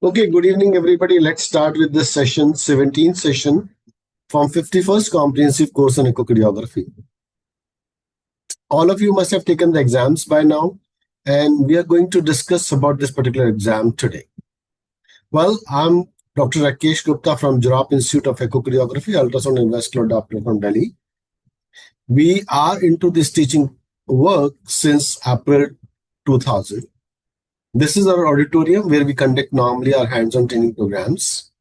Okay, good evening, everybody. Let's start with this session, 17th session from 51st Comprehensive Course on Echocardiography. All of you must have taken the exams by now, and we are going to discuss about this particular exam today. Well, I'm Dr. Rakesh Gupta from Jorop Institute of Echocardiography, Ultrasound and Vascular Doctor from Delhi. We are into this teaching work since April 2000. This is our auditorium where we conduct normally our hands-on training programs.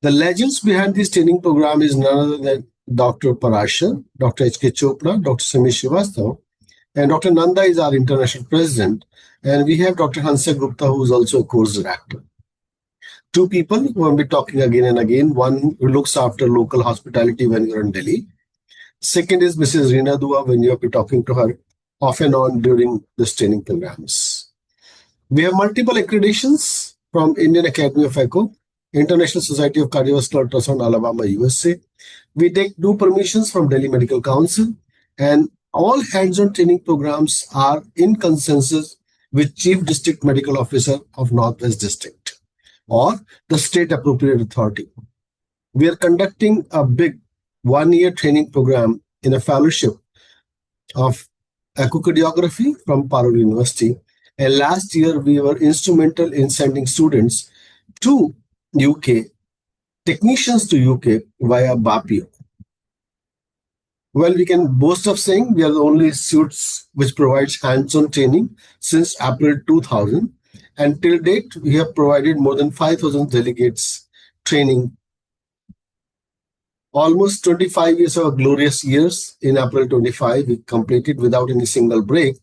The legends behind this training program is none other than Dr. Parashar, Dr. H.K. Chopra, Dr. Sami Srivastava, and Dr. Nanda is our international president, and we have Dr. Hansa Gupta, who is also a course director. Two people who will be talking again and again. One who looks after local hospitality when you're in Delhi. Second is Mrs. Reena Dua, when you'll be talking to her off and on during this training programs. We have multiple accreditations from Indian Academy of Echo, International Society of Cardiovascular Ultrasound, Alabama, USA. We take due permissions from Delhi Medical Council, and all hands-on training programs are in consensus with Chief District Medical Officer of Northwest District or the state appropriate authority. We are conducting a big one-year training program in a fellowship of echocardiography from Parur University. And last year, we were instrumental in sending students to UK, technicians to UK via BAPIO. Well, we can boast of saying we are the only institutes which provides hands-on training since April 2000. And till date, we have provided more than 5,000 delegates training. Almost 25 years of glorious years. In April 25, we completed without any single break.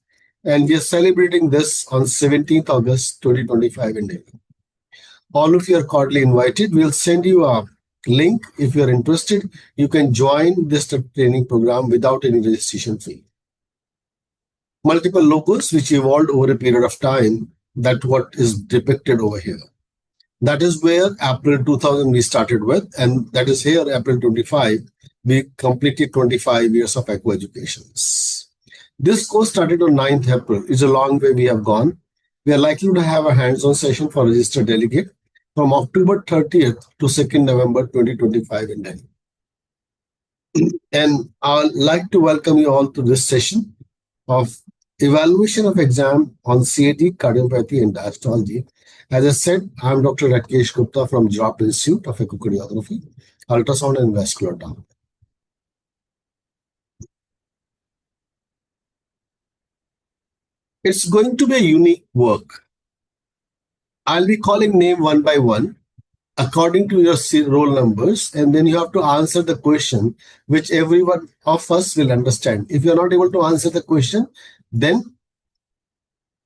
And we are celebrating this on 17th August 2025 in Delhi. All of you are cordially invited. We'll send you a link. If you're interested, you can join this training program without any registration fee. Multiple logos which evolved over a period of time. That's what is depicted over here. That is where April 2000 we started with, and that is here April 25. We completed 25 years of echo educations. This course started on 9th April. It's a long way we have gone. We are likely to have a hands-on session for registered delegate from October 30th to 2nd November 2025 in Delhi. And I'd like to welcome you all to this session of evaluation of exam on CAD, cardiopathy and diastology. As I said, I'm Dr. Rakesh Gupta from Jorop Institute of Echocardiography, Ultrasound and Vascular Doctor. It's going to be a unique work. I'll be calling name one by one according to your roll numbers, and then you have to answer the question which everyone of us will understand. If you're not able to answer the question, then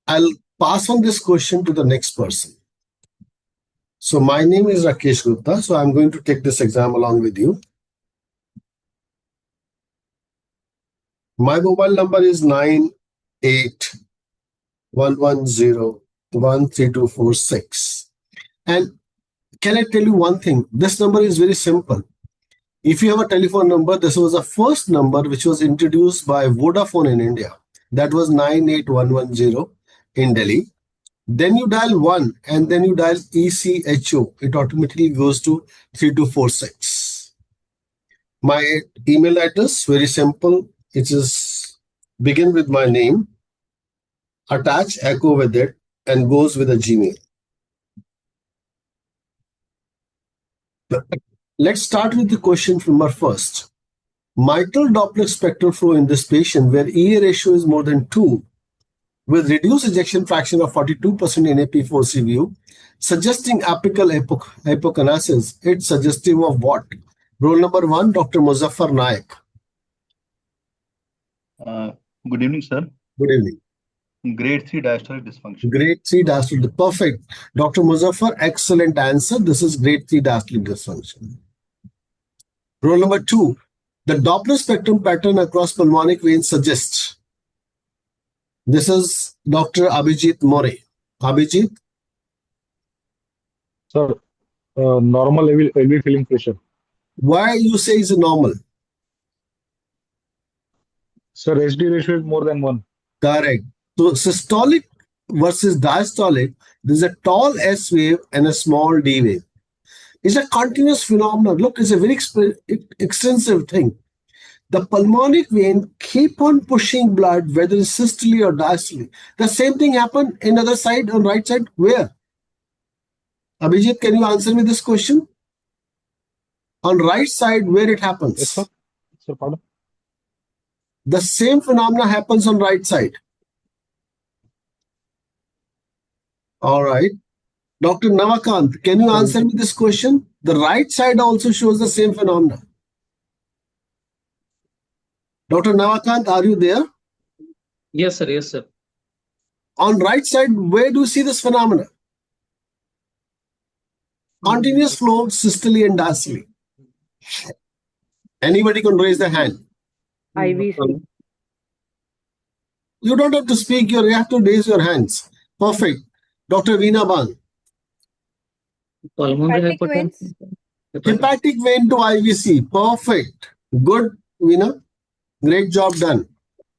I'll pass on this question to the next person. So my name is Rakesh Gupta, so I'm going to take this exam along with you. My mobile number is 9811013246. And can I tell you one thing? This number is very simple. If you have a telephone number, this was the first number which was introduced by Vodafone in India. That was 98110 in Delhi. Then you dial 1 and then you dial ECHO. It automatically goes to 3246. My email address, very simple. It is begin with my name, attach echo with it, and goes with a Gmail. Let's start with the question from our first. Mitral Doppler spectral flow in this patient where EA ratio is more than 2 with reduced ejection fraction of 42% in AP4C view, suggesting apical hypokinesis. It's suggestive of what? Roll number 1, Dr. Muzaffar Naik. Good evening, sir. Good evening. Grade 3 diastolic dysfunction. Grade 3 diastolic. Perfect. Dr. Muzaffar, excellent answer. This is grade 3 diastolic dysfunction. Roll number 2. The Doppler spectrum pattern across pulmonic veins suggests. This is Dr. Abhijit More. Abhijit? Sir, normal LV filling pressure. Why you say is normal? Sir, SD ratio is more than 1. Correct. So systolic versus diastolic, there's a tall S wave and a small D wave. It's a continuous phenomenon. Look, it's a very extensive thing. The pulmonic vein keep on pushing blood, whether it's systole or diastole. The same thing happened in other side, on right side. Where? Abhijit, can you answer me this question? On right side, where it happens? Yes, sir. Sir, pardon. The same phenomena happens on right side. All right. Dr. Navakant, can you answer me this question? The right side also shows the same phenomena. Dr. Navakant, are you there? Yes, sir. Yes, sir. On right side, where do you see this phenomena? Continuous flow, systole and diastole. Anybody can raise their hand. IVC. You don't have to speak, you have to raise your hands. Perfect. Dr. Veena Ban. Pulmonary Hepatic veins. Hepatic vein to IVC. Perfect. Good, Veena. Great job done.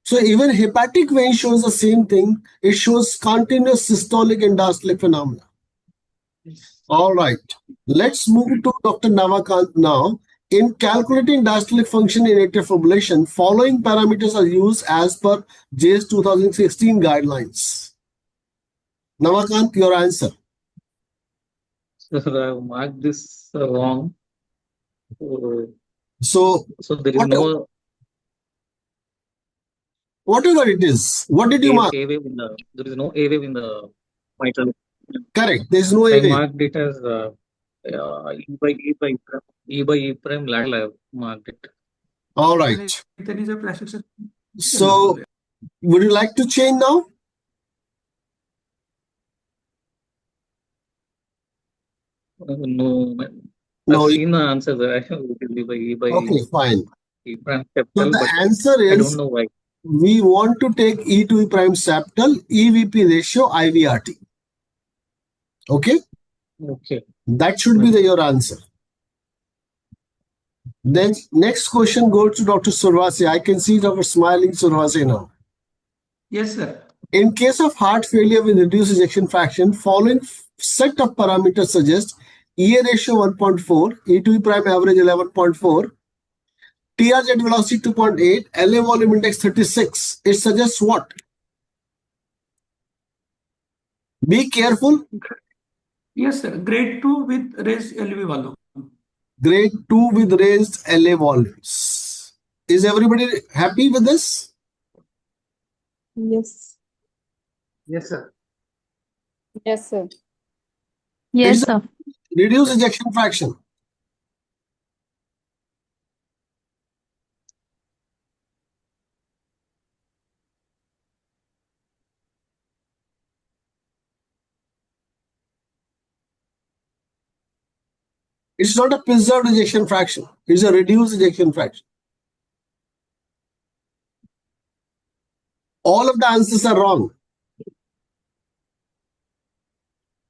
So even hepatic vein shows the same thing. It shows continuous systolic and diastolic phenomena. All right. Let's move to Dr. Navakant now. In calculating diastolic function in atrial fibrillation, following parameters are used as per JACE 2016 guidelines. Navakant, your answer. Sir, I marked this wrong. So there is no whatever it is, what did you mark? A wave in the. There is no A wave in the mitral. Correct. There is no I A wave. marked it as E by E prime lateral. I have marked it. All right. So would you like to change now? No, No. I've seen the answer there. I have E by Okay, fine. E prime So septal, the but answer I don't is know why. we want to take E to E prime septal, EVP ratio, IVRT. Okay? Okay. That should be your answer. Then next question goes to Dr. Survase. I can see Dr. Smiling Survase now. Yes, sir. In case of heart failure with reduced ejection fraction, following set of parameters suggest EA ratio 1.4, E to E prime average 11.4, TRZ velocity 2.8, LA volume index 36. It suggests what? Be careful. Yes, sir. Grade 2 with raised LV volume. Grade 2 with raised LA volumes. Is everybody happy with this? Yes. Yes, sir. Yes, sir. Yes, sir. Reduced ejection fraction. It's not a preserved ejection fraction. It's a reduced ejection fraction. All of the answers are wrong.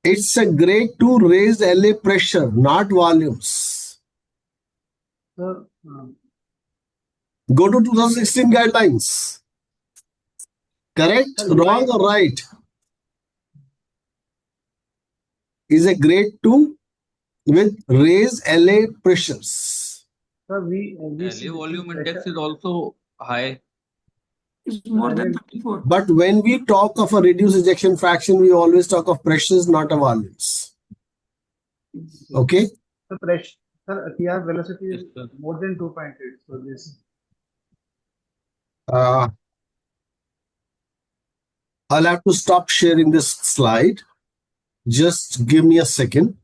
It's a grade 2 raised LA pressure, not volumes. Sir, Go to 2016 guidelines. Correct, Sir, wrong, or right? Is a grade 2 with raised LA pressures. sir, we LA volume index is also high. is more than 34. But when we talk of a reduced ejection fraction, we always talk of pressures, not of volumes. Okay? The pressure, sir, TR velocity is Yes, sir. more than 2.8. So this I'll have to stop sharing this slide. Just give me a second.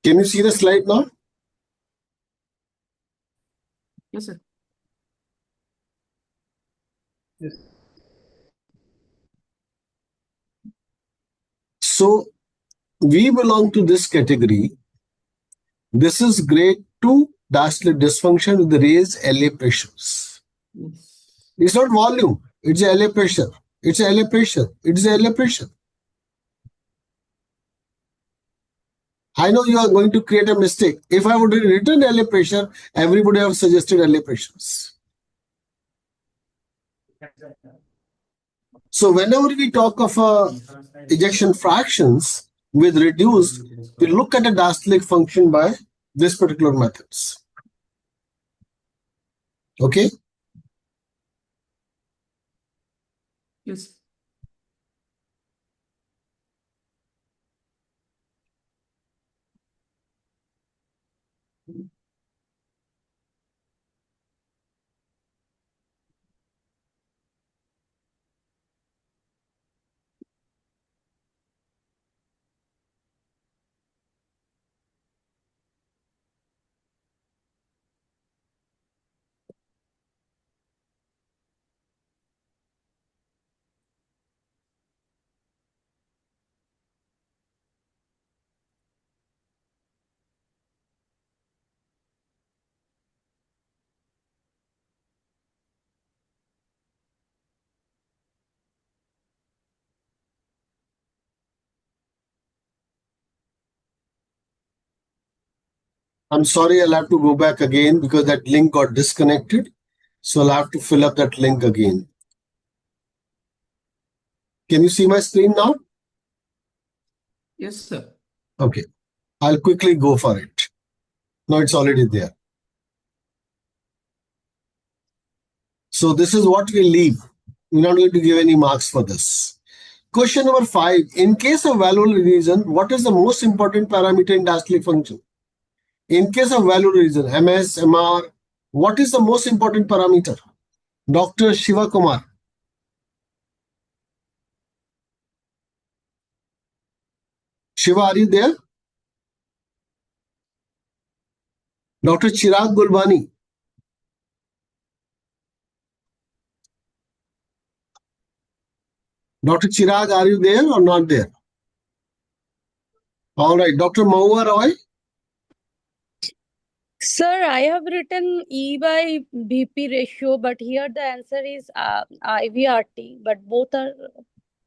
Can you see the slide now? Yes, sir. Yes. So we belong to this category. This is grade 2 diastolic dysfunction with raised LA pressures. It's not volume, it's LA pressure. It's LA pressure. It's LA pressure. I know you are going to create a mistake. If I would have written LA pressure, everybody have suggested LA pressures. So whenever we talk of ejection fractions with reduced, we look at a diastolic function by this particular methods. Okay. Yes. I'm sorry, I'll have to go back again because that link got disconnected. So I'll have to fill up that link again. Can you see my screen now? Yes, sir. Okay. I'll quickly go for it. No, it's already there. So this is what we leave. We're not going to give any marks for this. Question number 5. In case of valvular region, what is the most important parameter in diastolic function? In case of valvular region, MS, MR, what is the most important parameter? Dr. Shiva Kumar. Shiva, are you there? Dr. Chirag Gulbani. Dr. Chirag, are you there or not there? All right. Dr. Mahua Roy. Sir, I have written E by BP ratio, but here the answer is IVRT, but both are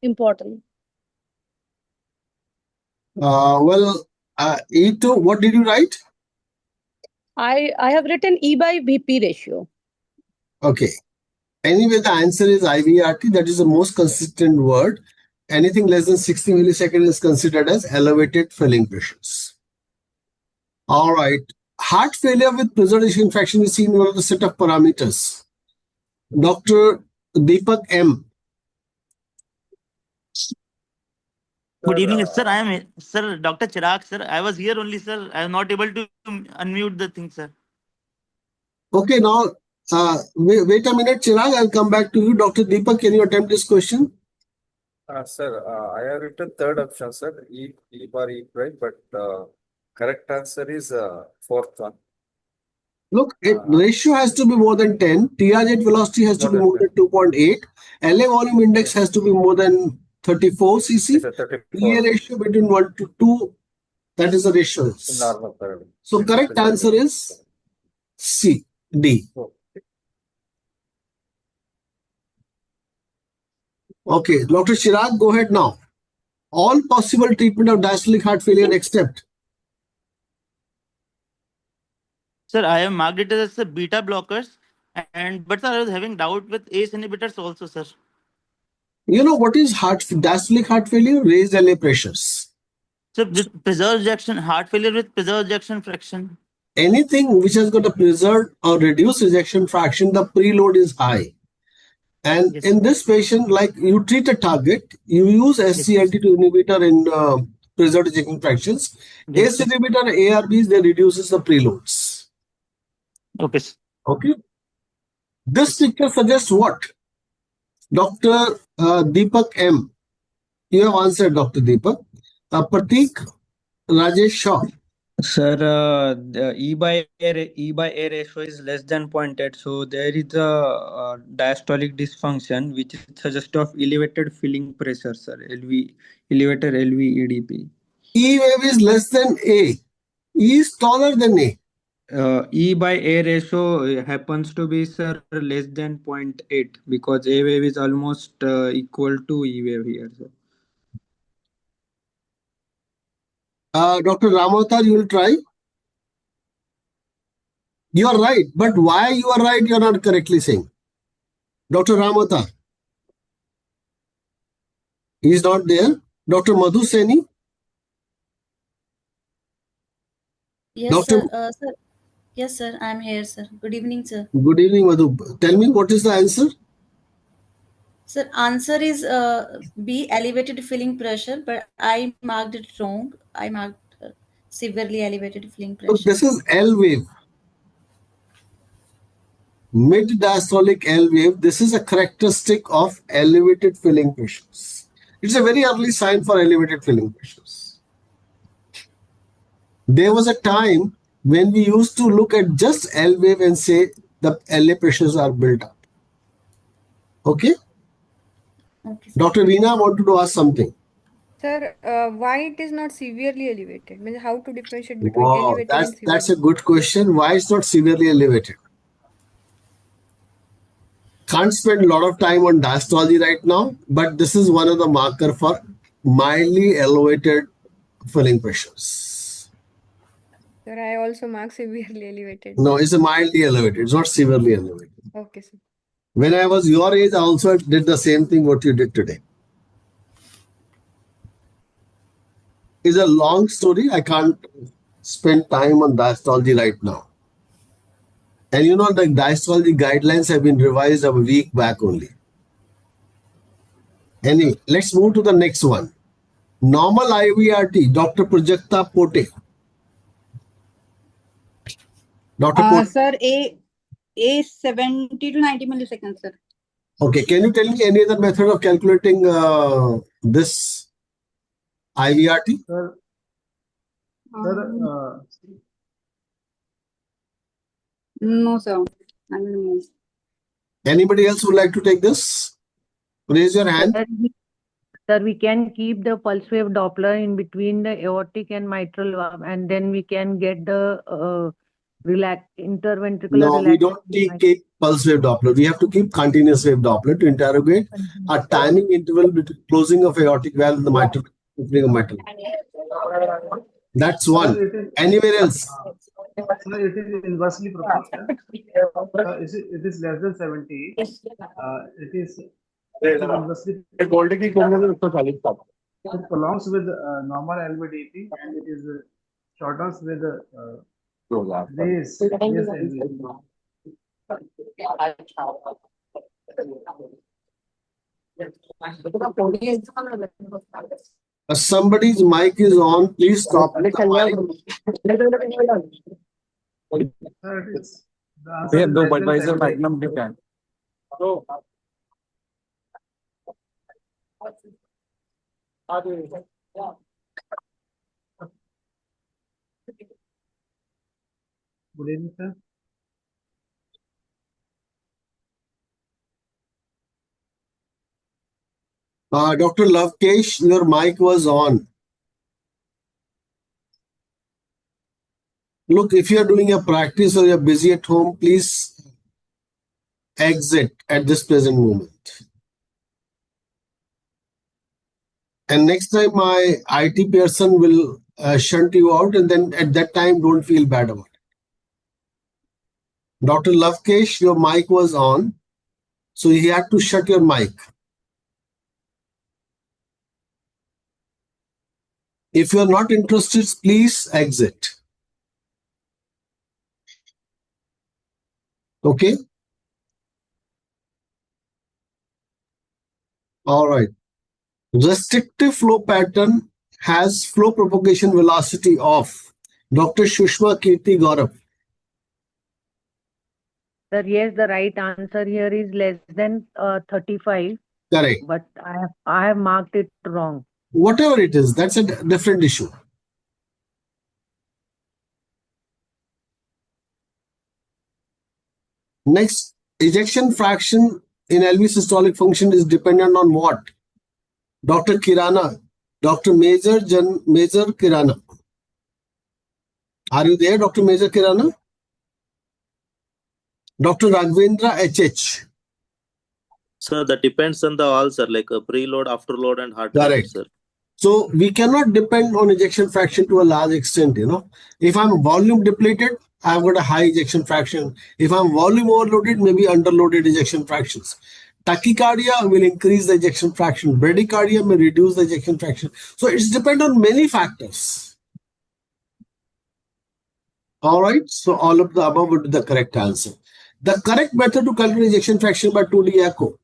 important. E2, what did you write? I have written E by BP ratio. Okay. Anyway, the answer is IVRT. That is the most consistent word. Anything less than 60 milliseconds is considered as elevated filling pressures. All right. Heart failure with preservation infection is seen one of the set of parameters. Dr. Deepak M. Good evening, sir. I am sir Dr. Chirag, sir. I was here only, sir. I am not able to unmute the thing, sir. Okay, now wait a minute, Chirag. I'll come back to you. Dr. Deepak, can you attempt this question? Sir, I have written third option, sir. E bar E prime, but correct answer is fourth one. Look, ratio has to be more than 10. TR velocity has to be more than 2.8. LA volume index has to be more than 34 cc. It's a 34. PA ratio between 1 to 2. That is the ratio. Normal parameter. So correct answer is C, D. Okay, Dr. Chirag, go ahead now. All possible treatment of diastolic heart failure except. Sir, I have marked it as beta blockers, but sir, I was having doubt with ACE inhibitors also, sir. You know what is diastolic heart failure? Raised LA pressures. So with preserved ejection, heart failure with preserved ejection fraction. Anything which has got a preserved or reduced ejection fraction, the preload is high. And Yes. in this patient, like you treat a target, you use SCLT2 inhibitor in preserved ejection fractions. Yes. ACE inhibitor ARBs, they reduces the preloads. Okay. Okay. This picture suggests what? Dr. Deepak M. You have answered, Dr. Deepak. Pratik Rajesh Shaw. Sir, the E by A ratio is less than 0.8, so there is a diastolic dysfunction which is suggest of elevated filling pressure, sir. Elevated LV-EDP. E wave is less than A. E is taller than A. E by A ratio happens to be, sir, less than 0.8 because A wave is almost equal to E wave here, sir. Dr. Ramavatar, you will try. You are right, but why you are right, you are not correctly saying. Dr. Ramavatar, he is not there. Dr. Madhu Seni, Yes, Dr. sir. Yes, sir. I'm here, sir. Good evening, sir. Good evening, Madhu. Tell me what is the answer? Sir, answer is B, elevated filling pressure, but I marked it wrong. I marked severely elevated filling So pressure. this is L wave. Mid diastolic L wave. This is a characteristic of elevated filling pressures. It's a very early sign for elevated filling pressures. There was a time when we used to look at just L wave and say the LA pressures are built up. Okay? Okay. Dr. Veena wanted to ask something. Sir, why it is not severely elevated? Means how to differentiate between Wow, elevated and that's a severely? good question. Why it's not severely elevated? Can't spend a lot of time on diastology right now, but this is one of the marker for mildly elevated filling pressures. Sir, I also mark severely elevated. No, it's a mildly elevated. It's not severely elevated. Okay, sir. When I was your age, I also did the same thing what you did today. It's a long story. I can't spend time on diastology right now. And you know, the diastology guidelines have been revised a week back only. Anyway, let's move to the next one. Normal IVRT, Dr. Prajakta Pote. Dr. Pote. Sir, A 70 to 90 milliseconds, sir. Okay, can you tell me any other method of calculating this IVRT? Sir, No, sir. I don't know. Anybody else would like to take this? Raise your hand. Sir, we can keep the pulse wave Doppler in between the aortic and mitral valve, and then we can get the interventricular No, we relaxation. don't keep pulse wave Doppler. We have to keep continuous wave Doppler to interrogate a timing interval between closing of aortic valve and the mitral opening of mitral. That's one. Anywhere else? Sir, it is inversely proportional. It is less than 70. It is inversely. It prolongs with normal LVDT and it is shortens with raise. Somebody's mic is on. Please stop. Sir, it is. The answer is less than 70. Good evening, sir. Dr. Lavkesh, your mic was on. Look, if you're doing a practice or you're busy at home, please exit at this present moment. And next time my IT person will shunt you out, and then at that time, don't feel bad about it. Dr. Lavkesh, your mic was on, so you had to shut your mic. If you're not interested, please exit. Okay? All right. Restrictive flow pattern has flow propagation velocity of Dr. Shushma Kirti Gaurav. Sir, yes, the right answer here is less than 35. Correct. But I have marked it wrong. Whatever it is, that's a different issue. Next, ejection fraction in LV systolic function is dependent on what? Dr. Kirana, Dr. Major Kirana. Are you there, Dr. Major Kirana? Dr. Raghavendra HH. Sir, that depends on the all, sir, like a preload, afterload, and heart rate, Correct. sir. So we cannot depend on ejection fraction to a large extent, If I'm volume depleted, I've got a high ejection fraction. If I'm volume overloaded, maybe underloaded ejection fractions. Tachycardia will increase the ejection fraction. Bradycardia may reduce the ejection fraction. So it's depend on many factors. All right. So all of the above would be the correct answer. The correct method to calculate ejection fraction by 2D echo.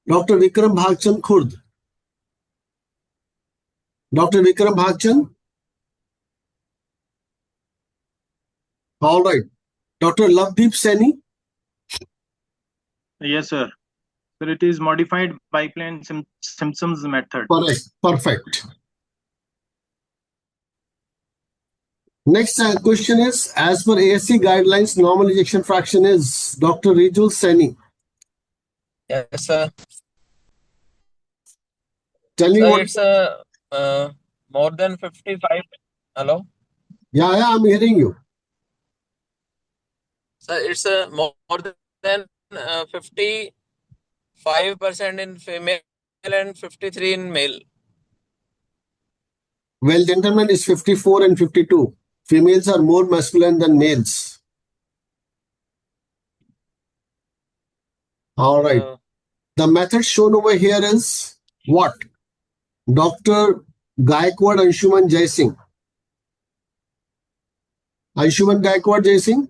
Dr. Vikram Bhagchand Khurd. Dr. Vikram Bhagchand. All right. Dr. Lovedeep Saini. Yes, sir. Sir, it is modified biplane Simpson's method. Correct. Perfect. Next question is, as per ASC guidelines, normal ejection fraction is Dr. Rijul Saini. Yes, sir. Tell me Sir, what. it's more than 55. Hello? Yeah, I'm hearing you. Sir, it's more than 55% in female and 53 in male. Well, gentlemen, it's 54 and 52. Females are more masculine than males. All right. The method shown over here is what? Dr. Gaikwad Anshuman Jaising. Anshuman Gaikwad Jaising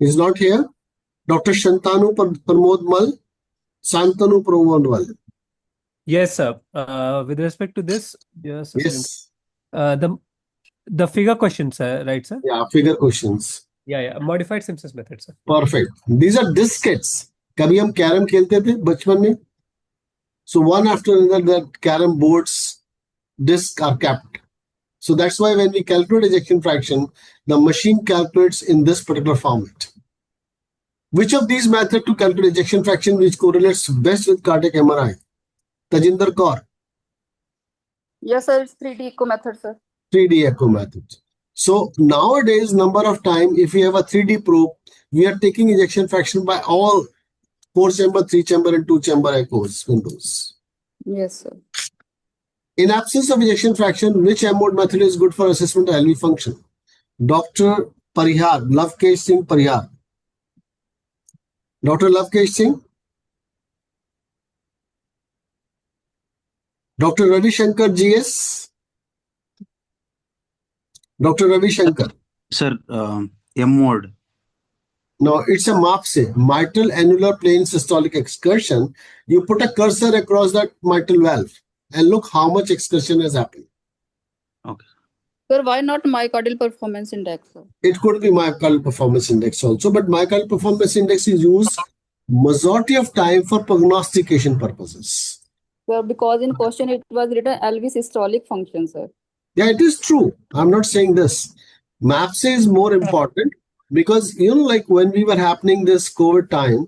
is not here. Dr. Shantanu Pramod Mal. Santanu Pramod Mal. Yes, sir. With respect to this, yes. Yes. The figure questions, sir, right, sir? Yeah, figure questions. Yeah. Modified Simpson's method, sir. Perfect. These are diskettes. कभी हम carrom खेलते थे बचपन में. So one after another, the carom boards discs are kept. So that's why when we calculate ejection fraction, the machine calculates in this particular format. Which of these methods to calculate ejection fraction which correlates best with cardiac MRI? Tajinder Kaur. Yes, sir. It's 3D echo method, sir. 3D echo method. So nowadays, number of time, if we have a 3D probe, we are taking ejection fraction by all 4-chamber, 3-chamber, and 2-chamber echoes windows. Yes, sir. In absence of ejection fraction, which M-mode method is good for assessment of LV function? Dr. Parihar, Lovekesh Singh Parihar. Dr. Lovekesh Singh. Dr. Ravi Shankar GS. Dr. Ravi Shankar. Sir, M-mode. No, it's a MAPSE, mitral annular plane systolic excursion. You put a cursor across that mitral valve and look how much excursion has happened. Okay. Sir, why not myocardial performance index, sir? It could be myocardial performance index also, but myocardial performance index is used majority of time for prognostication purposes. Sir, because in question it was written LV systolic function, sir. Yeah, it is true. I'm not saying this. MAPSE is more important because, like when we were happening this COVID time,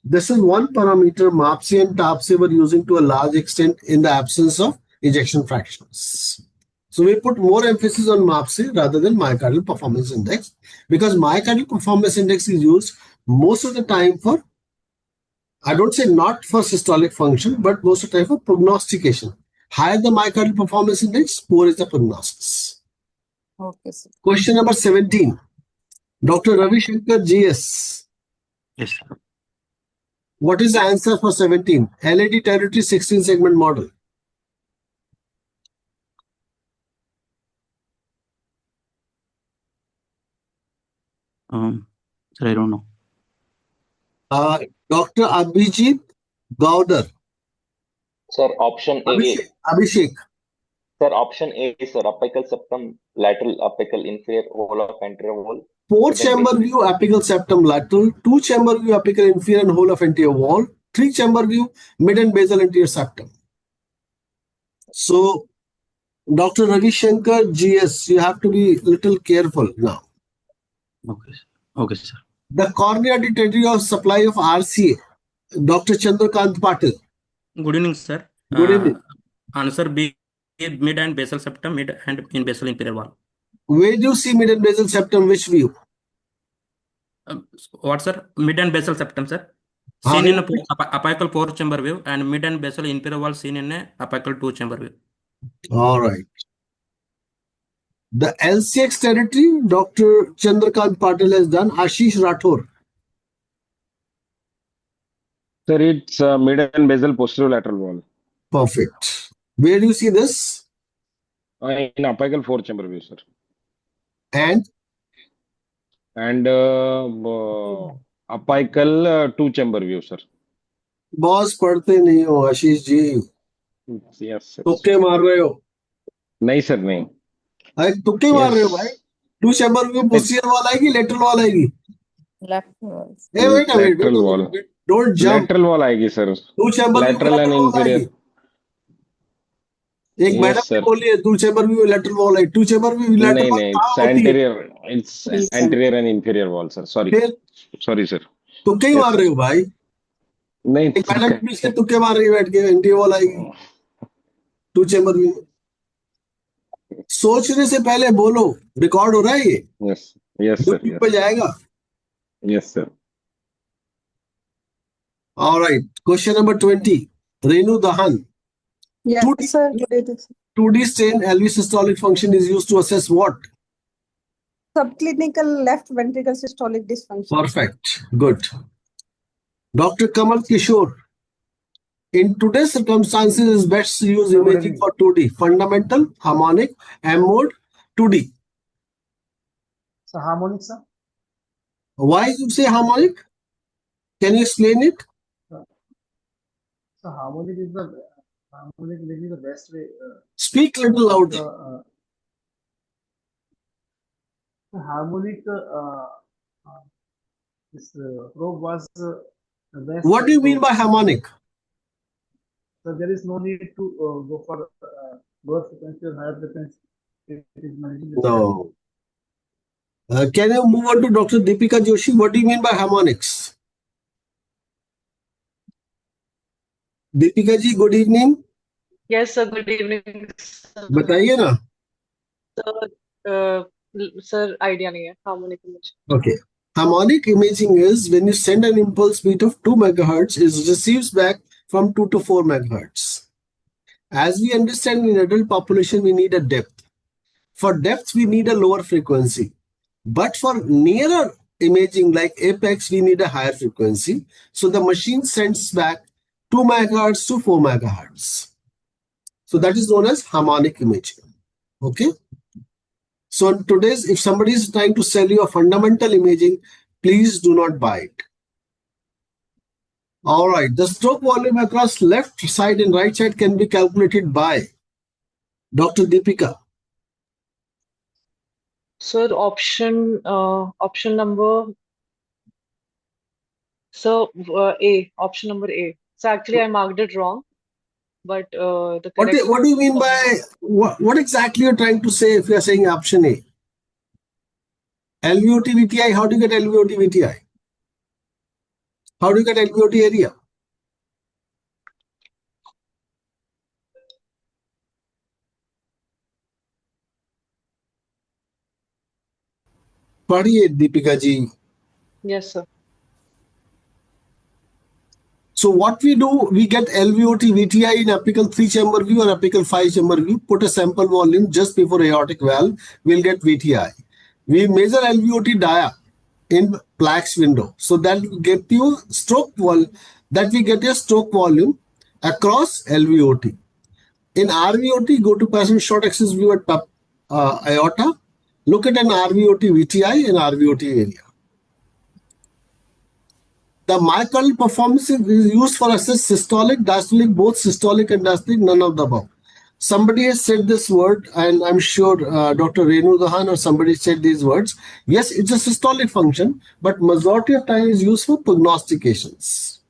this is one parameter MAPSE and TAPSE were using to a large extent in the absence of ejection fractions. So we put more emphasis on MAPSE rather than myocardial performance index because myocardial performance index is used most of the time for, I don't say not for systolic function, but most of the time for prognostication. Higher the myocardial performance index, poor is the prognosis. Okay, sir. Question number 17. Dr. Ravi Shankar GS. Yes, sir. What is the answer for 17? LAD territory 16 segment model. Sir, I don't know. Dr. Abhijit Gowder. Sir, option A. Abhishek. Sir, option A, sir, apical septum, lateral apical inferior whole of anterior wall. 4-chamber view apical septum lateral, 2-chamber view apical inferior and whole of anterior wall, 3-chamber view mid and basal anterior septum. So, Dr. Ravi Shankar GS, you have to be little careful now. Okay, sir. Okay, sir. The coordinating territory of supply of RCA, Dr. Chandrakant Patil. Good evening, sir. Good evening. Answer B, mid and basal septum, mid and in basal inferior wall. Where do you see mid and basal septum? Which view? What, sir? Mid and basal septum, sir. How Seen in many? a apical 4-chamber view, and mid and basal inferior wall seen in a apical 2-chamber view. All right. The LCX territory, Dr. Chandrakant Patil has done. Ashish Rathore. Sir, it's mid and basal posterolateral wall. Perfect. Where do you see this? In apical 4-chamber view, sir. And? And apical 2-chamber view, sir. Boss पढ़ते नहीं हो Ashish ji. Yes, sir. तुक्के मार रहे हो? नहीं sir, नहीं. अरे तुक्के मार रहे हो भाई. 2 chamber में posterior wall आएगी, lateral wall आएगी. Left wall. Hey, wait a minute. Lateral wall. Don't jump. Lateral wall आएगी sir. 2 chamber Lateral and inferior. एक मैडम ने बोली है 2 chamber में lateral wall है. 2 chamber में lateral wall नहीं, it's anterior. It's anterior and inferior wall, sir. Sorry. Sorry, sir. तुक्के ही मार रहे हो भाई. नहीं. एक मैडम पीछे तुक्के मार रही है बैठ के. anterior wall आएगी. 2 chamber में. सोचने से पहले बोलो. रिकॉर्ड हो रहा है ये? Yes. Yes, sir. पे जाएगा. Yes, sir. All right. Question number 20. Renu Dahan. Yes, 2D, sir. 2D stain LV systolic function is used to assess what? Subclinical left ventricle systolic dysfunction. Perfect. Good. Dr. Kamal Kishore. In today's circumstances, it's best to use imaging for 2D. Fundamental, harmonic, M mode, 2D. So harmonic, sir? Why you say harmonic? Can you explain it? So harmonic is the best way. Speak little louder. Harmonic. This probe was the best. What do you mean by harmonic? So there is no need to go for lower frequency or higher frequency. It is managing the No. Can you move on to Dr. Deepika Joshi? What do you mean by harmonics? Deepika ji, good evening. Yes, sir. Good evening. बताइए ना. Sir, idea नहीं है harmonic image. Okay. Harmonic imaging is when you send an impulse beat of 2 megahertz, it receives back from 2 to 4 megahertz. As we understand in adult population, we need a depth. For depth, we need a lower frequency. But for nearer imaging like apex, we need a higher frequency. So the machine sends back 2 megahertz to 4 megahertz. So that is known as harmonic imaging. Okay. So today's, if somebody is trying to sell you a fundamental imaging, please do not buy it. All right. The stroke volume across left side and right side can be calculated by Dr. Deepika. Sir, option number. So A, option number A. So actually, I marked it wrong, but the correct. What do you mean by what exactly you're trying to say if you're saying option A? LVOT VTI, how do you get LVOT VTI? How do you get LVOT area? पढ़िए Deepika ji. Yes, sir. So what we do, we get LVOT VTI in apical 3-chamber view or apical 5-chamber view. Put a sample volume just before aortic valve. We'll get VTI. We measure LVOT dia in plaques window. So that will get you stroke volume. That we get a stroke volume across LVOT. In RVOT, go to patient short axis view at aorta. Look at an RVOT VTI and RVOT area. The myocardial performance is used for assess systolic, diastolic, both systolic and diastolic, none of the above. Somebody has said this word, and I'm sure Dr. Renu Dahan or somebody said these words. Yes, it's a systolic function, but majority of time is used for prognostications.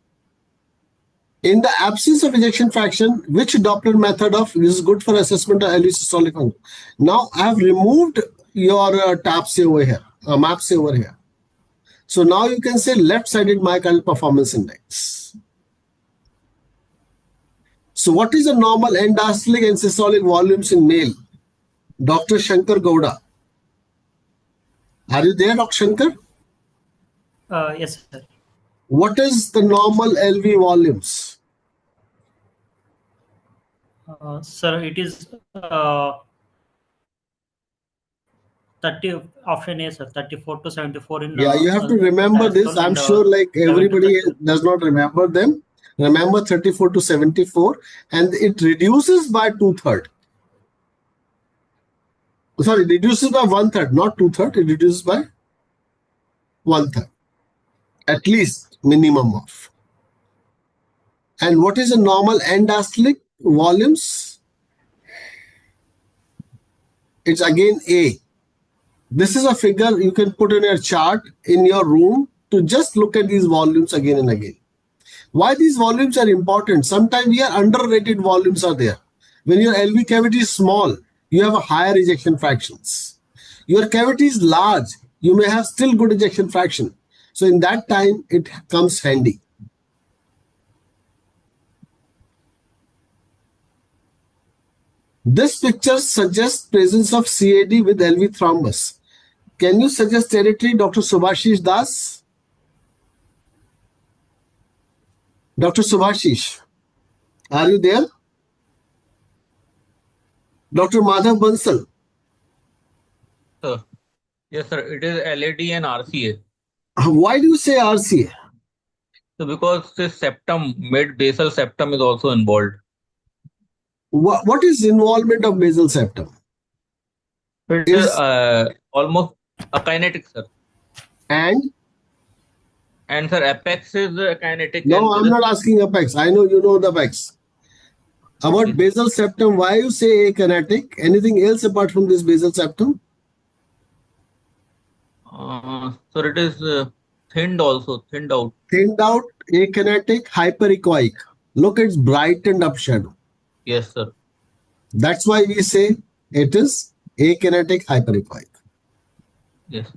In the absence of ejection fraction, which Doppler method is good for assessment of LV systolic function? Now, I have removed your tabs over here, maps over here. So now you can say left-sided myocardial performance index. So what is the normal end diastolic and systolic volumes in male? Dr. Shankar Gowda. Are you there, Dr. Shankar? Yes, sir. What is the normal LV volumes? Sir, it is 30 option A, sir. 34 to 74 in Yeah, you have to remember this. I'm sure like 7 to everybody 31. does not remember them. Remember 34 to 74 and it reduces by 2/3. Sorry, it reduces by 1/3, not 2/3. It reduces by 1/3. At least minimum of. And what is the normal end diastolic volumes? It's again A. This is a figure you can put in a chart in your room to just look at these volumes again and again. Why these volumes are important? Sometimes we are underrated volumes are there. When your LV cavity is small, you have a higher ejection fractions. Your cavity is large, you may have still good ejection fraction. So in that time, it comes handy. This picture suggests presence of CAD with LV thrombus. Can you suggest territory, Dr. Subhashish Das? Dr. Subhashish, are you there? Dr. Madhav Bansal. Sir. Yes, sir. It is LAD and RCA. Why do you say RCA? So because this septum, mid-basal septum is also involved. What is involvement of basal septum? It is almost a kinetic, sir. And sir, apex is kinetic. No, I'm not asking apex. I know you know the apex. About basal septum, why you say akinetic? Anything else apart from this basal septum? Sir, it is thinned also, thinned out. Thinned out, akinetic, hyperechoic. Look, it's brightened up shadow. Yes, sir. That's why we say it is akinetic, hyperechoic. Yes.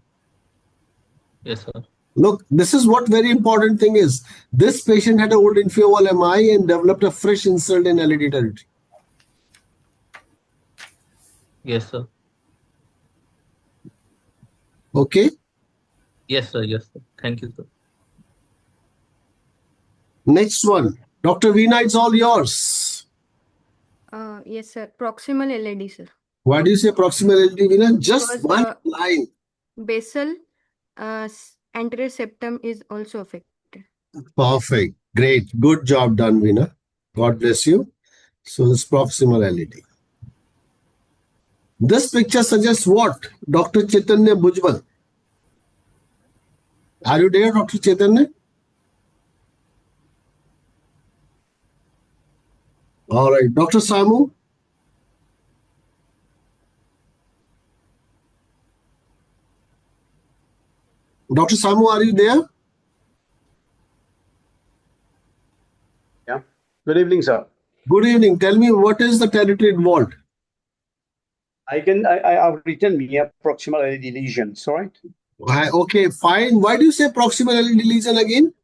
Yes, sir. Look, this is what very important thing is. This patient had an old inferior wall MI and developed a fresh insult in LAD territory. Yes, sir. Okay. Yes, sir. Yes, sir. Thank you, sir. Next one. Dr. Veena, it's all yours. Yes, sir. Proximal LAD, sir. Why do you say proximal LAD, Veena? Just Because, one line. Basal anterior septum is also affected. Perfect. Great. Good job done, Veena. God bless you. So it's proximal LAD. This picture suggests what? Dr. Chaitanya Bhujbal. Are you there, Dr. Chaitanya? All right. Dr. Samu? Dr. Samu, are you there? Yeah. Good evening, sir. Good evening. Tell me, what is the territory involved? I've written here proximal LAD lesions, right? Okay, fine. Why do you say proximal LAD lesion again?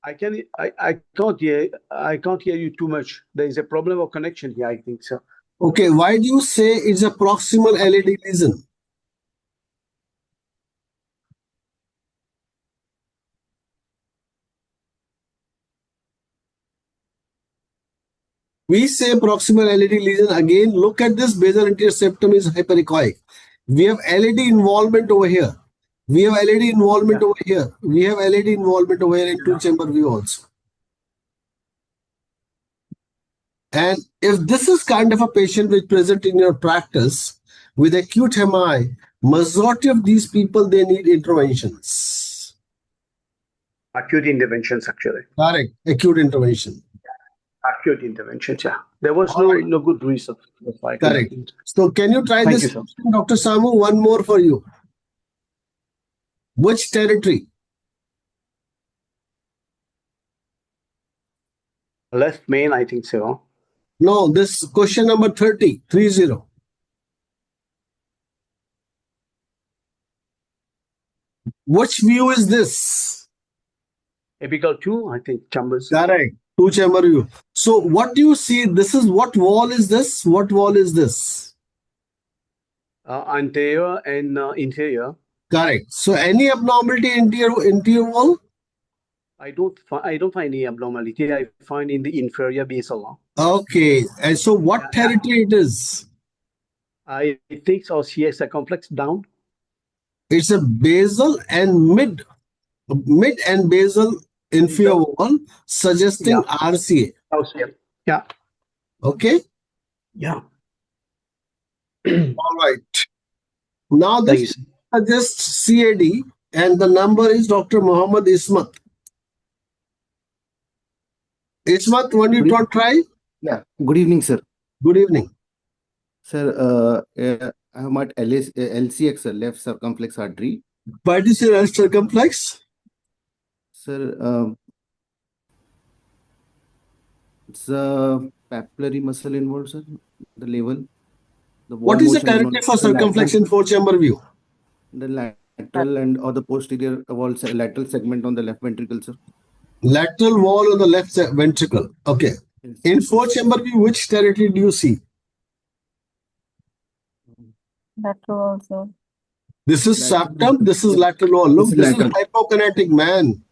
I can't hear you too much. There is a problem of connection here, I think, sir. Okay, why do you say it's a proximal LAD lesion? We say proximal LAD lesion again. Look at this basal anterior septum is hyperechoic. We have LAD involvement over here. We have LAD involvement over here. We have LAD involvement over here in two-chamber view also. And if this is kind of a patient which present in your practice with acute MI, majority of these people, they need interventions. Acute interventions, actually. Correct. Acute intervention. Acute interventions, yeah. There was no good reason. Correct. So can you try Thank this, you, Dr. Samu? One more for you. Which territory? Left main, I think so. No, this question number 30. Which view is this? Apical 2, I think, chambers. Correct. 2-chamber view. So what do you see? This is what wall is this? What wall is this? Anterior and interior. Correct. So any abnormality interior wall? I don't find any abnormality. I find in the inferior basal. Okay. And so what territory it is? I think so. CX circumflex down. It's a basal and mid and basal inferior wall, suggesting RCA. RCA. Yeah. Okay. Yeah. All right. Now this suggests CAD, and the number is Dr. Muhammad Ismat. Ismat, when you don't try? Yeah. Good evening, sir. Good evening. Sir, I'm at LCX, sir, left circumflex artery. Why do you say left circumflex? Sir, it's a papillary muscle involved, sir. The level. What is the territory for circumflex in 4-chamber view? The lateral and or the posterior wall, lateral segment on the left ventricle, sir. Lateral wall on the left ventricle. Okay. In 4-chamber view, which territory do you see? Lateral also. This is septum. This is lateral wall. Look, this is hypokinetic, man.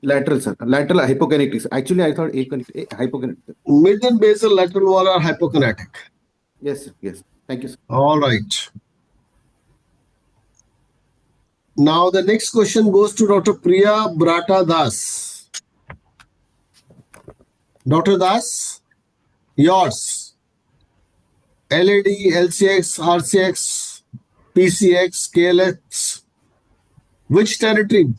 Lateral, sir. Lateral hypokinetic. Actually, I thought hypokinetic. Mid and basal lateral wall are hypokinetic. Yes, sir. Yes. Thank you, sir. All right. Now the next question goes to Dr. Priya Brata Das. Dr. Das, yours. LAD, LCX, RCX, PCX, KLX. Which territory?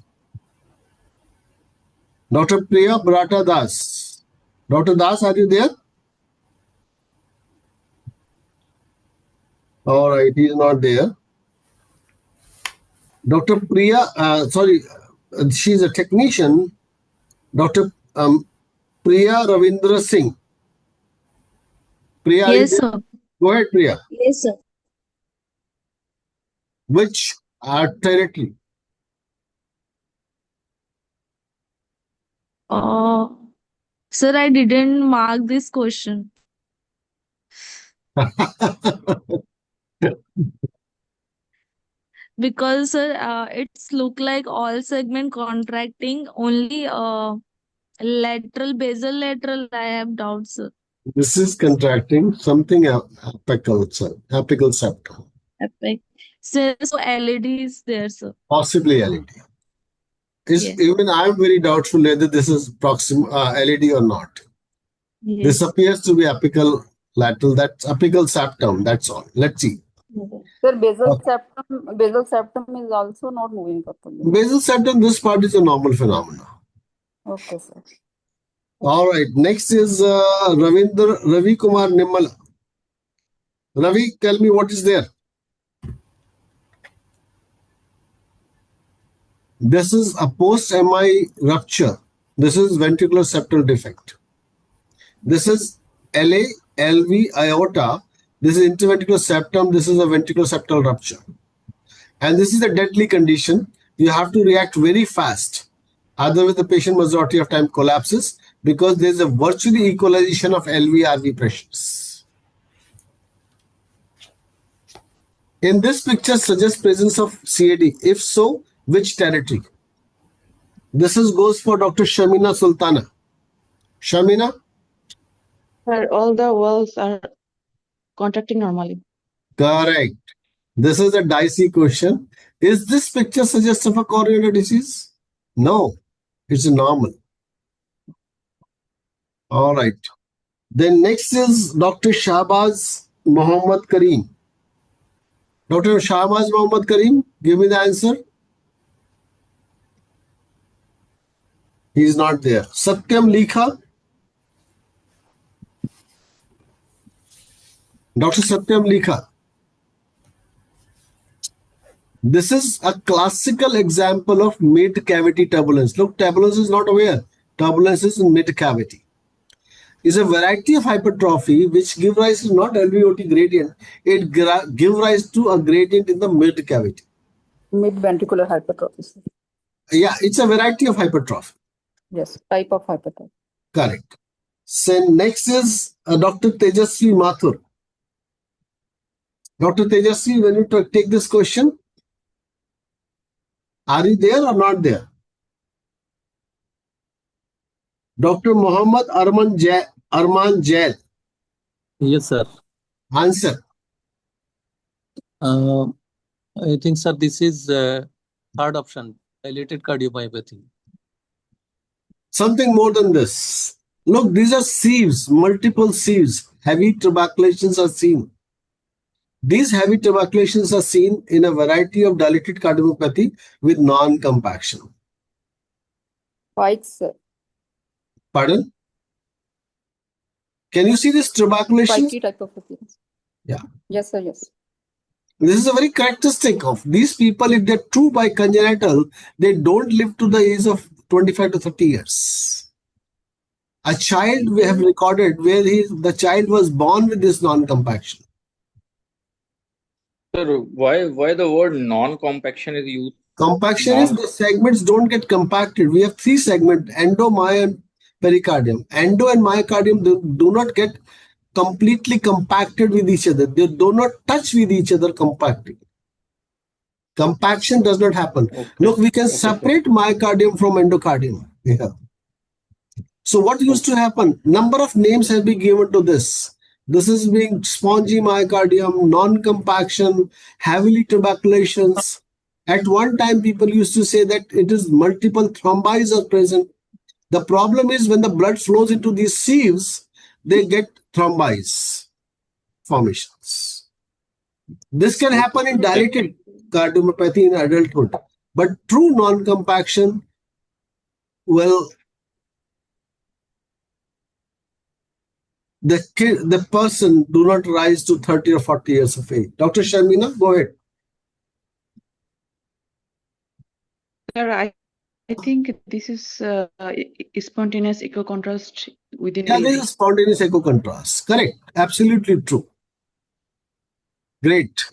Dr. Priya Brata Das. Dr. Das, are you there? All right, he is not there. Dr. Priya, she's a technician. Dr. Priya Ravindra Singh. Priya, yes, sir. Go ahead, Priya. Yes, sir. Which territory? Sir, I didn't mark this question. Because sir, it's look like all segment contracting, only lateral, basal lateral, I have doubts, sir. This is contracting something apical, sir. Apical septum. Sir, so LAD is there, sir. Possibly LAD. Yes. Even I am very doubtful whether this is LAD or not. Yes. This appears to be apical lateral. That's apical septum. That's all. Let's see. Sir, basal septum is also not moving properly. Basal septum, this part is a normal phenomenon. Okay, sir. All right. Next is Ravi Kumar Nimala. Ravi, tell me what is there. This is a post-MI rupture. This is ventricular septal defect. This is LA, LV, aorta. This is interventricular septum. This is a ventricular septal rupture. And this is a deadly condition. You have to react very fast. Otherwise, the patient majority of time collapses because there is a virtually equalization of LV-RV pressures. In this picture suggests presence of CAD. If so, which territory? This goes for Dr. Shamina Sultana. Shamina? Sir, all the walls are contracting normally. Correct. This is a dicey question. Is this picture suggestive of coronary disease? No, it's normal. All right. Then next is Dr. Shahbaz Muhammad Kareem. Dr. Shahbaz Muhammad Kareem, give me the answer. He is not there. Satyam Likha. Dr. Satyam Likha. This is a classical example of mid-cavity turbulence. Look, turbulence is not aware. Turbulence is in mid-cavity. It's a variety of hypertrophy which give rise to not LVOT gradient. It give rise to a gradient in the mid-cavity. Mid-ventricular hypertrophy. Yeah, it's a variety of hypertrophy. Yes, type of hypertrophy. Correct. So next is Dr. Tejasvi Mathur. Dr. Tejasvi, when you take this question, are you there or not there? Dr. Mohammad Arman Jaid. Yes, sir. Answer. I think, sir, this is third option, dilated cardiomyopathy. Something more than this. Look, these are sieves, multiple sieves. Heavy tuberculations are seen. These heavy tuberculations are seen in a variety of dilated cardiomyopathy with non-compaction. Spikes, sir. Pardon? Can you see this tuberculation? Spiky type of appearance. Yeah. Yes, sir. Yes. This is a very characteristic of these people. If they're true by congenital, they don't live to the age of 25 to 30 years. A child we have recorded where the child was born with this non-compaction. Sir, why the word non-compaction is used? Compaction is the segments don't get compacted. We have three segments, endo, my, and pericardium. Endo and myocardium do not get completely compacted with each other. They do not touch with each other compactly. Compaction does not happen. Okay. Look, we can separate myocardium from endocardium. Yeah. So what used to happen? Number of names have been given to this. This is being spongy myocardium, non-compaction, heavily tuberculations. At one time, people used to say that it is multiple thrombi are present. The problem is when the blood flows into these sieves, they get thrombi formations. This can happen in dilated cardiomyopathy in adulthood, but true non-compaction, well, the person do not rise to 30 or 40 years of age. Dr. Sharmina, go ahead. Sir, I think this is spontaneous echo contrast within Yeah, AV. this is spontaneous echo contrast. Correct. Absolutely true. Great.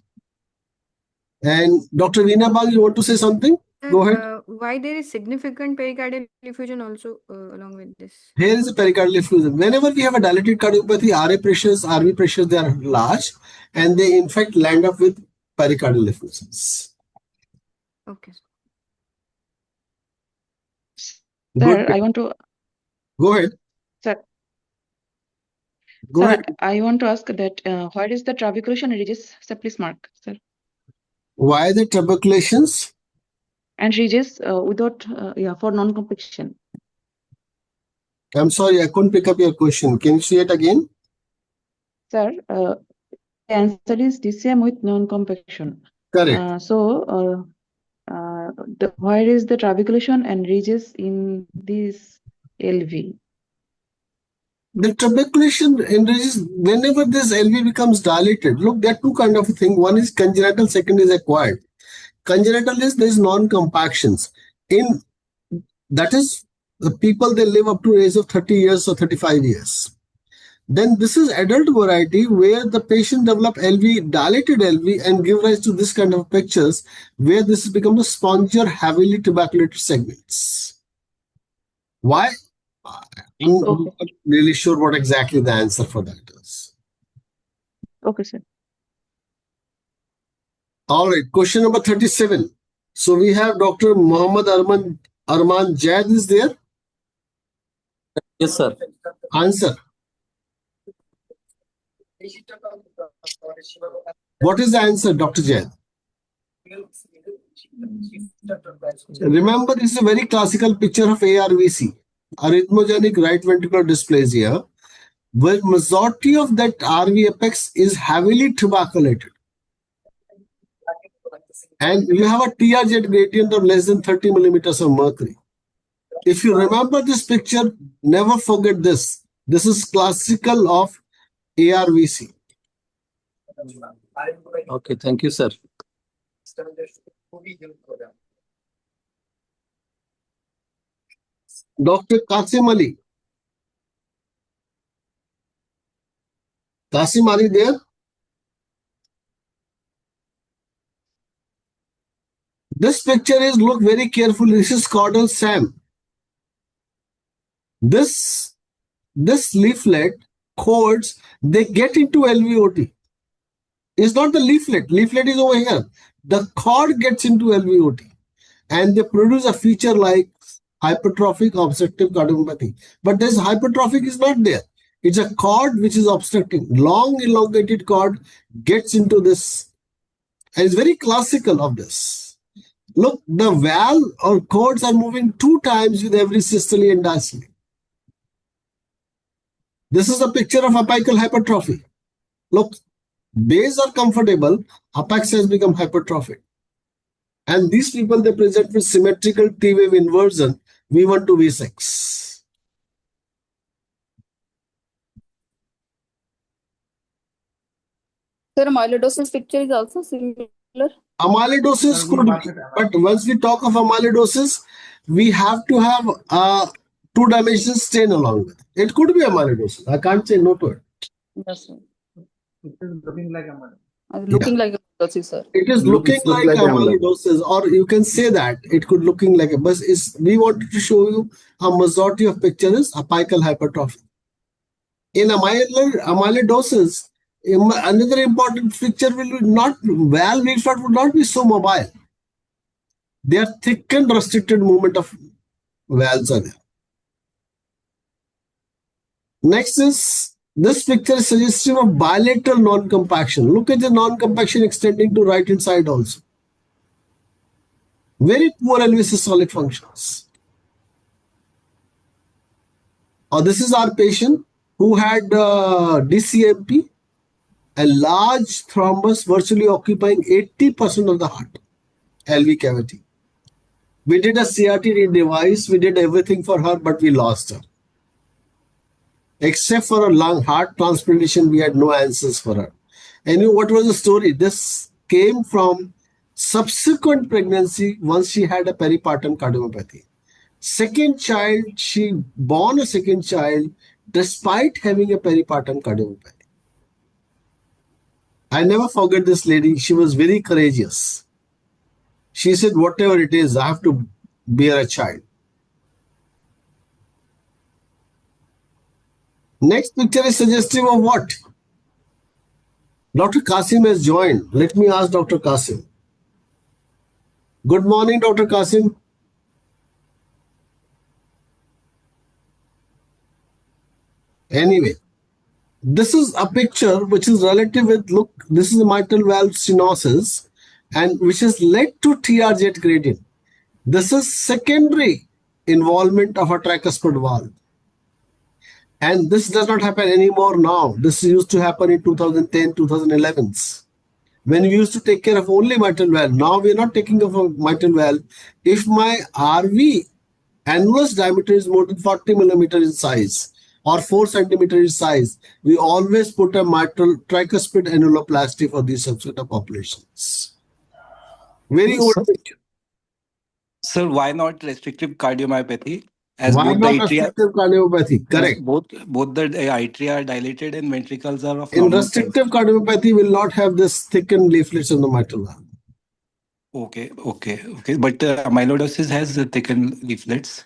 And Dr. Veena Bal, you want to say something? Go ahead. Why there is significant pericardial effusion also along with this? Here is a pericardial effusion. Whenever we have a dilated cardiomyopathy, RA pressures, RV pressures, they are large and they in fact land up with pericardial effusions. Okay. Sir, I want to. Go ahead. Sir, Go ahead. I want to ask that where is the trabeculation ridges? Sir, please mark, sir. Why the trabeculations? And ridges without, for non-compaction. I'm sorry, I couldn't pick up your question. Can you say it again? Sir, the answer is DCM with non-compaction. Correct. Where is the trabeculation and ridges in this LV? The trabeculation enriches whenever this LV becomes dilated. Look, there are two kinds of thing. One is congenital, second is acquired. Congenital is there is non-compactions. That is the people they live up to age of 30 years or 35 years. Then this is adult variety where the patient develop LV, dilated LV and give rise to this kind of pictures where this becomes a spongy or heavily tuberculated segments. Why? I'm not really sure what exactly the answer for that is. Okay, sir. All right, question number 37. So we have Dr. Mohammad Arman Jaid is there. Yes, sir. Answer. What is the answer, Dr. Jaid? Remember, this is a very classical picture of ARVC, arrhythmogenic right ventricular dysplasia, where majority of that RV apex is heavily tuberculated. And you have a TRZ gradient of less than 30 millimeters of mercury. If you remember this picture, never forget this. This is classical of ARVC. Okay, thank you, sir. Dr. Qasim Ali. Qasim, are you there? This picture is, look very carefully. This is caudal SAM. This leaflet chords, they get into LVOT. It's not the leaflet. Leaflet is over here. The cord gets into LVOT and they produce a feature like hypertrophic obstructive cardiomyopathy. But this hypertrophic is not there. It's a cord which is obstructing. Long elongated cord gets into this. And it's very classical of this. Look, the valve or cords are moving 2 times with every systole and diastole. This is a picture of apical hypertrophy. Look, bays are comfortable, apex has become hypertrophic. And these people, they present with symmetrical T-wave inversion, V1 to V6. Sir, amyloidosis picture is also similar. Amyloidosis could be, but once we talk of amyloidosis, we have to have a 2-dimensional stain along with it. It could be amyloidosis. I can't say no to it. Yes, sir. It is looking like amyloidosis. Looking like amyloidosis, sir. It is looking like amyloidosis, or you can say that it could looking like a, but we wanted to show you a majority of picture is apical hypertrophy. In amyloidosis, another important feature will be not, valve leaflet would not be so mobile. They are thickened, restricted movement of valves are there. Next is, this picture is suggestive of bilateral non-compaction. Look at the non-compaction extending to right hand side also. Very poor LV systolic functions. This is our patient who had DCMP, a large thrombus virtually occupying 80% of the heart, LV cavity. We did a CRT device, we did everything for her, but we lost her. Except for a lung heart transplantation, we had no answers for her. And you know what was the story? This came from subsequent pregnancy once she had a peripartum cardiomyopathy. Second child, she born a second child despite having a peripartum cardiomyopathy. I never forget this lady. She was very courageous. She said, whatever it is, I have to bear a child. Next picture is suggestive of what? Dr. Qasim has joined. Let me ask Dr. Qasim. Good morning, Dr. Qasim. Anyway, this is a picture which is relative with, look, this is a mitral valve stenosis and which has led to TR jet gradient. This is secondary involvement of a tricuspid valve. And this does not happen anymore now. This used to happen in 2010, 2011s. When we used to take care of only mitral valve. Now we are not taking care of a mitral valve. If my RV annulus diameter is more than 40 millimeters in size or 4 centimeters in size, we always put a mitral tricuspid annuloplasty for these subset of populations. Very old picture. Sir, why not restrictive cardiomyopathy? As Why both not the atria, restrictive cardiomyopathy? Correct. both the atria are dilated and ventricles are of In normal restrictive cardiomyopathy, will not have this thickened leaflets in the mitral valve. Okay. But amyloidosis has the thickened leaflets,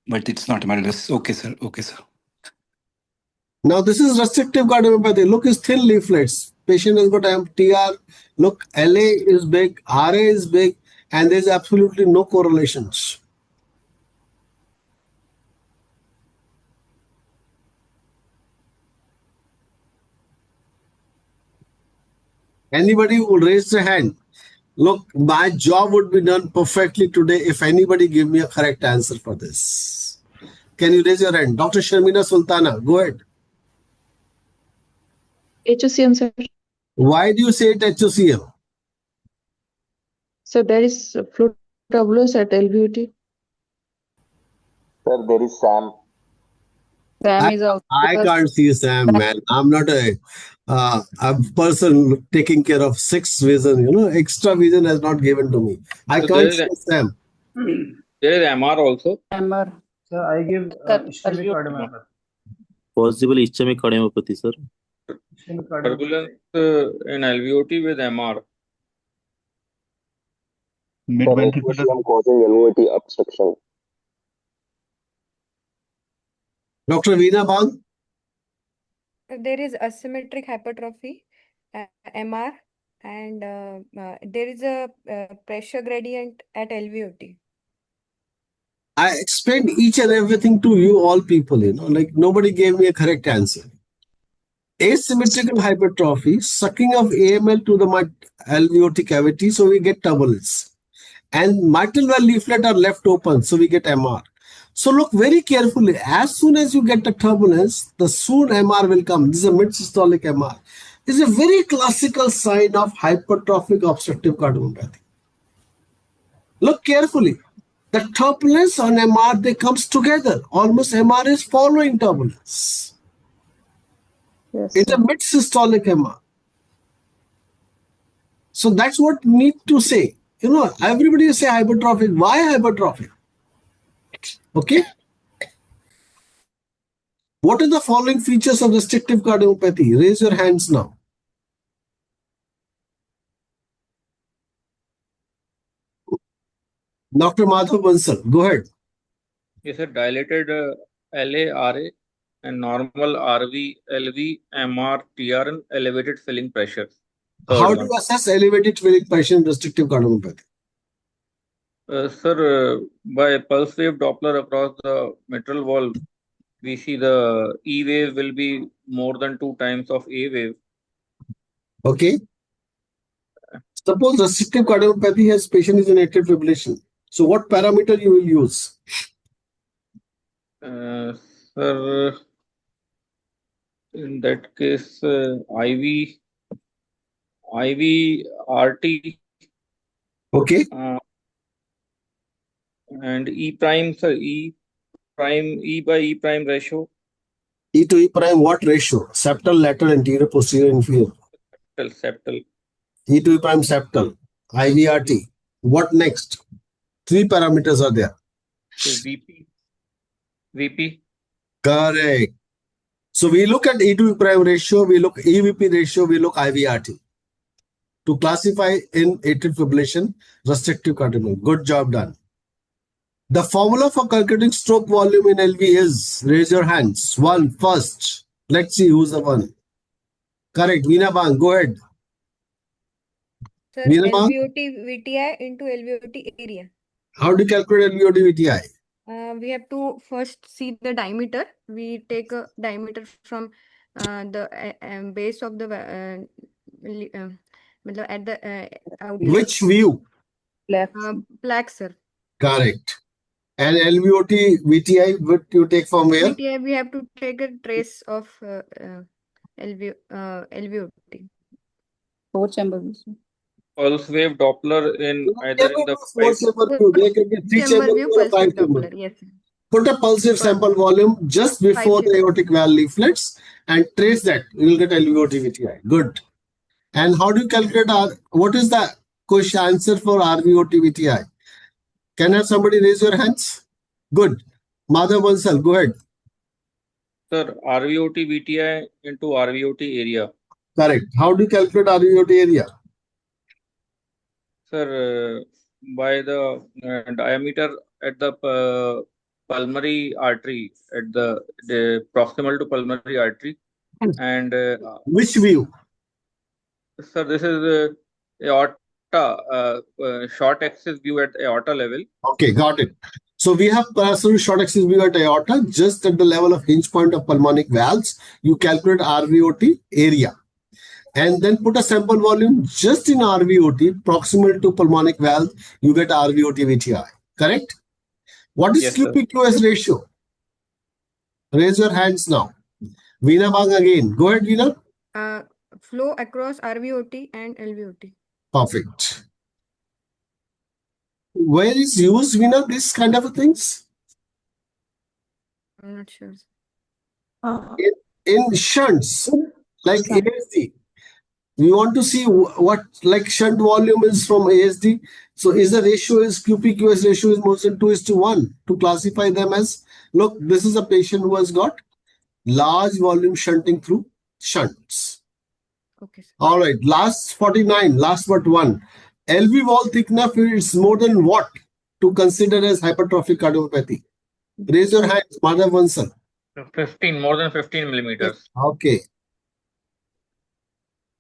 but it's not amyloidosis. Okay, sir. Now this is restrictive cardiomyopathy. Look, is thin leaflets. Patient has got TR. Look, LA is big, RA is big, and there's absolutely no correlations. Anybody who will raise their hand. Look, my job would be done perfectly today if anybody give me a correct answer for this. Can you raise your hand? Dr. Sharmina Sultana, go ahead. HOCM, sir. Why do you say it HOCM? So there is fluid turbulence at LVOT. Sir, there is SAM. SAM is also. I can't see Sam, man. I'm not a person taking care of 6 vision. You know, extra vision has not given to me. I So can't see Sam. There is MR also. MR. Sir, I give ischemic cardiomyopathy. Possible ischemic cardiomyopathy, sir. Ischemic cardiomyopathy. Turbulence in LVOT with MR. Mid-ventricular causing LVOT obstruction. Dr. Veena Bang? There is asymmetric hypertrophy, MR, and there is a pressure gradient at LVOT. I explained each and everything to you all people, like nobody gave me a correct answer. Asymmetrical hypertrophy, sucking of AML to the LVOT cavity, so we get turbulence. And mitral valve leaflet are left open, so we get MR. So look very carefully. As soon as you get the turbulence, the soon MR will come. This is a mid-systolic MR. This is a very classical sign of hypertrophic obstructive cardiomyopathy. Look carefully. The turbulence on MR, they comes together. Almost MR is following turbulence. Yes, It's a mid-systolic MR. So that's what we need to say. Everybody say hypertrophic. Why hypertrophic? Okay. What are the following features of restrictive cardiomyopathy? Raise your hands now. Dr. Madhav Bansal, go ahead. Yes, sir. Dilated LA-RA and normal RV, LV, MR, TR, and elevated filling pressure. How do you assess elevated filling pressure in restrictive cardiomyopathy? Sir, by pulse wave Doppler across the mitral valve, we see the E wave will be more than 2 times of A wave. Okay. Suppose restrictive cardiomyopathy has patient is in atrial fibrillation. So what parameter you will use? Sir, in that case, IV RT. Okay. And E prime, sir, E by E prime ratio. E to E prime, what ratio? Septal, lateral, anterior, posterior, inferior. Septal. E to E prime septal. IVRT. What next? 3 parameters are there. So VP. Correct. So we look at E to E prime ratio, we look EVP ratio, we look IVRT to classify in atrial fibrillation restrictive cardiomyopathy. Good job done. The formula for calculating stroke volume in LV is, raise your hands. One first. Let's see who's the one. Correct. Veena Bang, go ahead. Sir, Veena Bang, LVOT VTI into LVOT area. how do you calculate LVOT VTI? We have to first see the diameter. We take a diameter from the base of the at the outlet. Which view? Plaque, sir. Correct. And LVOT VTI, what you take from where? VTI, we have to take a trace of LVOT. 4 chambers. Pulse wave Doppler in either in the 4 chamber view. There can be 3 chamber view or 5 chamber. Yes. Put a pulse wave sample volume just before the aortic valve leaflets and trace that. You will get LVOT VTI. Good. And how do you calculate what is the question answer for RVOT VTI? Can I have somebody raise your hands? Good. Madhav Bansal, go ahead. Sir, RVOT VTI into RVOT area. Correct. How do you calculate RVOT area? Sir, by the diameter at the pulmonary artery, at the proximal to pulmonary artery. And which view? Sir, this is aorta, short axis view at aorta level. Okay, got it. So we have parasol short axis view at aorta, just at the level of hinge point of pulmonic valves. You calculate RVOT area. And then put a sample volume just in RVOT, proximal to pulmonic valve, you get RVOT VTI. Correct? What is Yes, QPQS ratio? Raise your hands now. Veena Bang again. Go ahead, Veena. Flow across RVOT and LVOT. Perfect. Where is used, Veena, this kind of things? I'm not sure. In shunts, like ASD. We want to see what like shunt volume is from ASD. So is the ratio is QPQS ratio is more than 2:1 to classify them as, look, this is a patient who has got large volume shunting through shunts. Okay, sir. All right, last 49, last but one. LV wall thickness is more than what to consider as hypertrophic cardiomyopathy? Raise your hand, Madhav Vansal. 15, more than 15 millimeters. Okay.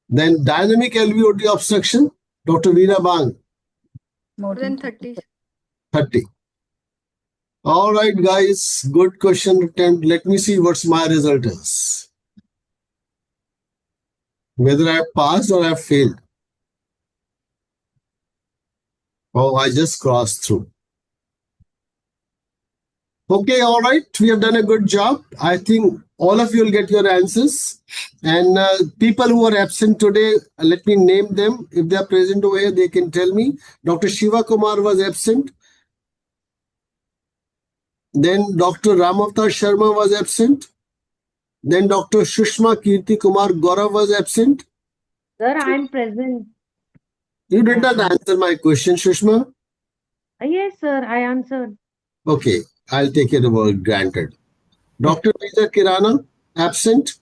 Then dynamic LVOT obstruction, Dr. Veena Bang. More than 30. 30. All right, guys. Good question attempt. Let me see what's my result is. Whether I have passed or I have failed. Oh, I just crossed through. Okay, all right. We have done a good job. I think all of you will get your answers. And people who are absent today, let me name them. If they are present over here, they can tell me. Dr. Shiva Kumar was absent. Then Dr. Ramavtar Sharma was absent. Then Dr. Shushma Kirti Kumar Gaurav was absent. Sir, I'm present. You did not answer my question, Shushma. Yes, sir, I answered. Okay, I'll take it for granted. Dr. Vijay Kirana, absent.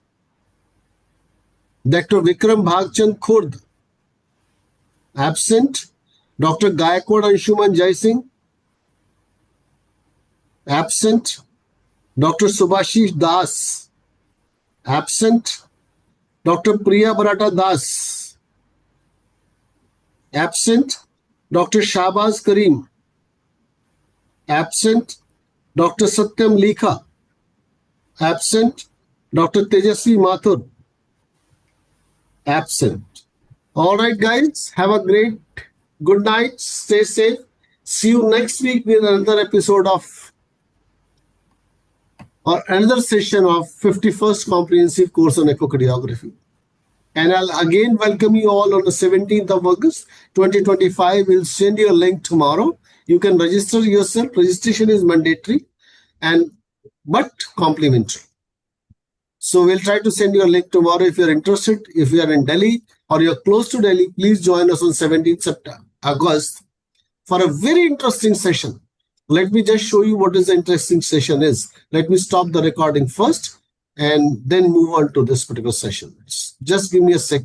Dr. Vikram Bhagchand Khurd, absent. Dr. Gaikwad Anshuman Jaising, absent. Dr. Subhashish Das, absent. Dr. Priya Barata Das, absent. Dr. Shahbaz Karim, absent. Dr. Satyam Likha, absent. Dr. Tejasvi Mathur, absent. All right, guys, have a great good night. Stay safe. See you next week with another episode of or another session of 51st Comprehensive Course on Echocardiography. And I'll again welcome you all on the 17th of August 2025. We'll send you a link tomorrow. You can register yourself. Registration is mandatory but complimentary. So we'll try to send you a link tomorrow if you're interested. If you are in Delhi or you're close to Delhi, please join us on 17th August for a very interesting session. Let me just show you what this interesting session is. Let me stop the recording first and then move on to this particular session. Just give me a sec.